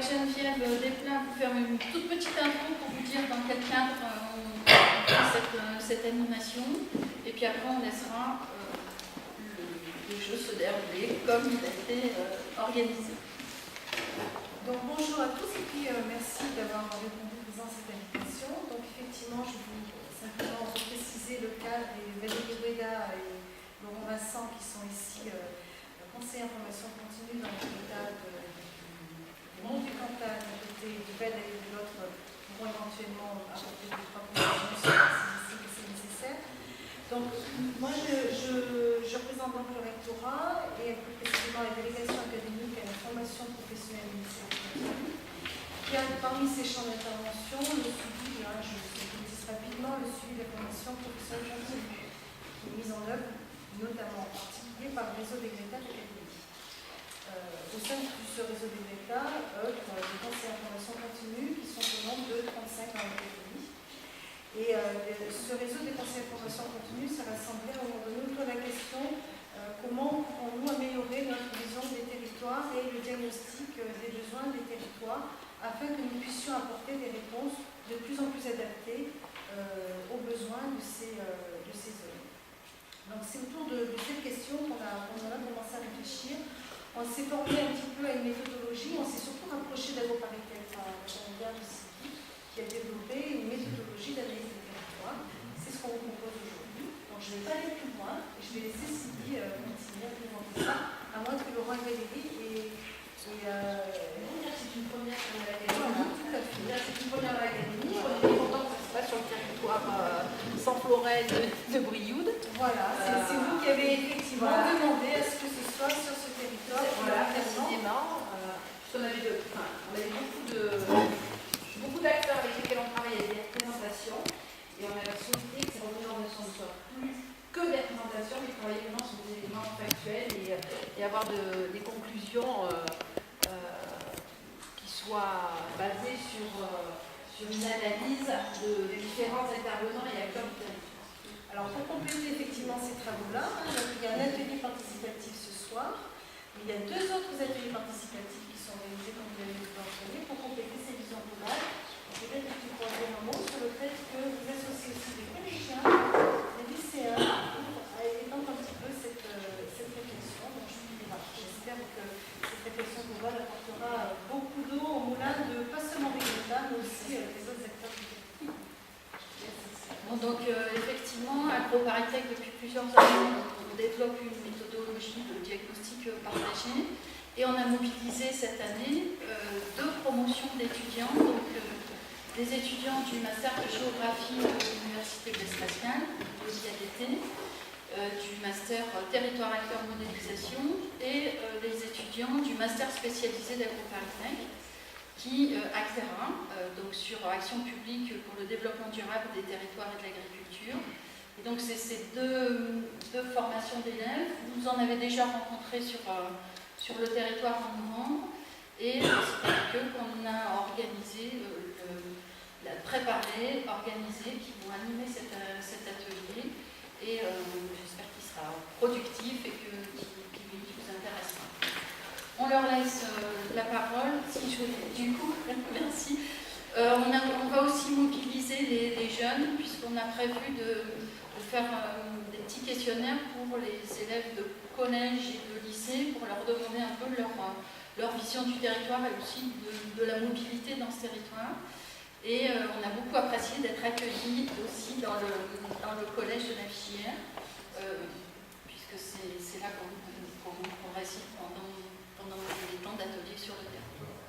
Geneviève Desplein vous faire une toute petite intro pour vous dire dans quel cadre on fait cette animation. Et puis après, on laissera le jeu se dérouler comme il a été organisé. Donc bonjour à tous et puis merci d'avoir répondu présent à cette invitation. Donc effectivement, je vais simplement préciser le cadre et Valérie Breda et Laurent Vincent qui sont ici conseillers en formation continue dans le cadre du monde du Cantal d'un côté, du Bel et de l'autre, pourront éventuellement apporter des trois conclusions si c'est nécessaire. Donc moi je représente donc le rectorat et plus précisément la délégation académique à la formation professionnelle initiale qui a parmi ses champs d'intervention le suivi, je précise rapidement, le suivi de la formation professionnelle continue qui est mise en œuvre notamment en particulier par le réseau des Greta d'Académie. Au sein de ce réseau des Greta, des conseillers en formation continue qui sont au nombre de 35 dans l'Académie. Et ce réseau des conseillers en formation continue s'est rassemblé à un moment donné autour de la question comment pourrons-nous améliorer notre vision des territoires et le diagnostic des besoins des territoires afin que nous puissions apporter des réponses de plus en plus adaptées aux besoins de ces zones. Donc c'est autour de cette question qu'on a commencé à réfléchir. On s'est formé un petit peu à une méthodologie, on s'est surtout rapproché d'AgroParisTech, qui a développé une méthodologie d'analyse des territoires. C'est ce qu'on vous propose aujourd'hui. Donc je ne vais pas aller plus loin, je vais laisser Sylvie continuer à présenter ça, à moins que Laurent et Valérie c'est une première à l'Académie. Voilà, tout à fait. Là, c'est une première à l'Académie. On est content que ça se passe sur le territoire sans forêt de Brioude. Voilà, c'est vous qui avez effectivement demandé à ce que ce soit sur ce territoire. Voilà, précisément. On avait beaucoup d'acteurs avec lesquels on travaillait des représentations. Et on avait souhaité que ces représentations ne soient plus que des représentations, mais travailler vraiment sur des éléments factuels et avoir des conclusions qui soient basées sur une analyse de différents intervenants et acteurs du territoire. Alors pour compléter effectivement ces travaux-là, il y a un atelier participatif ce soir, mais il y a deux autres ateliers participatifs qui sont organisés comme vous l'avez mentionné pour compléter ces visions globales. Peut-être que tu pourrais dire un mot sur le fait que vous associez aussi des collégiens, des lycéens, à étendre un petit peu cette réflexion. Donc j'espère que cette réflexion globale apportera beaucoup d'eau au moulin de pas seulement des États, mais aussi des autres acteurs du territoire. Bon, donc effectivement, AgroParisTech, depuis plusieurs années, on développe une méthodologie de diagnostic partagé et on a mobilisé cette année deux promotions d'étudiants. Donc, des étudiants du master de géographie de l'Université Blaise Pascal, de l'IADT, du master territoire acteur modélisation et les étudiants du master spécialisé d'AgroParisTech qui Actera, donc sur action publique pour le développement durable des territoires et de l'agriculture. Et donc c'est ces deux formations d'élèves. Vous en avez déjà rencontré sur le territoire en novembre et c'est qu'on a organisé qui vont animer cet atelier et j'espère qu'il sera productif et qu'il vous intéressera. On leur laisse la parole. Du coup, merci. On va aussi mobiliser les jeunes puisqu'on a prévu de faire des petits questionnaires pour les élèves de collège et de lycée pour leur demander un peu leur vision du territoire et aussi de la mobilité dans ce territoire. Et on a beaucoup apprécié d'être accueillis aussi dans le collège de la Filière, puisque c'est là qu'on réside pendant les temps d'atelier sur le terrain.